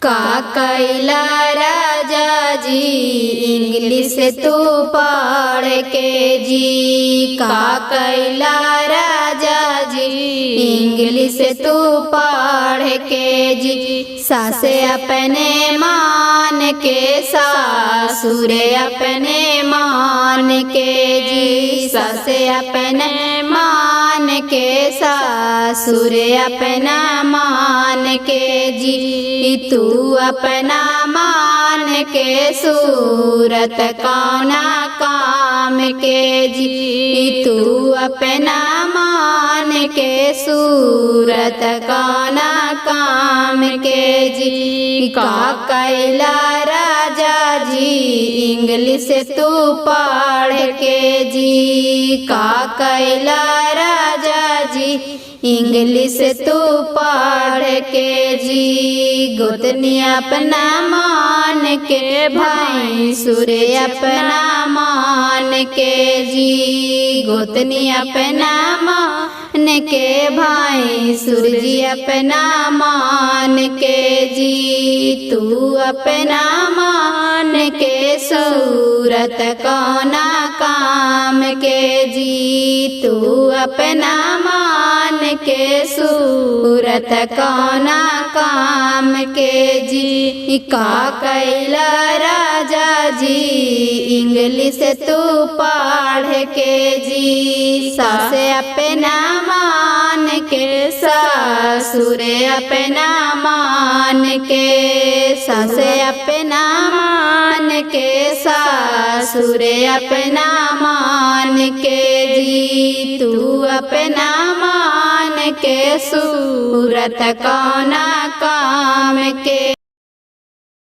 का कैला राजा जी इंग्लिश तू पढ़ के जी। का कैला राजा जी इंग्लिश तू पढ़ के जी। सासे अपने मान के सासुर अपने मान के जी। सासे अपने मान के सासुर अपना मान के जी। तू अपना मान के सूरत कौना काम के जी। तू अपना मान के सूरत कौना काम के जी। का कैला राजा जी इंग्लिश तू पढ़ के जी। का कैला राजा जी इंग्लिश तू पढ़ के जी। गोतनी अपना मान के भाई सुरे अपना मान के जी। गोतनी अपना मान के भाई सूरजी अपना मान के जी। तू अपना मान के सूरत कौना काम के जी। तू अपना मान के सूरत कौना काम के जी। का कैला राजा जी इंग्लिश तू पढ़ के जी। सासे अपना मान के सासुर अपना मान के। सासे अपना मान के सासुर अपना मान के जी। तू अपना मान के सूरत कौना काम के।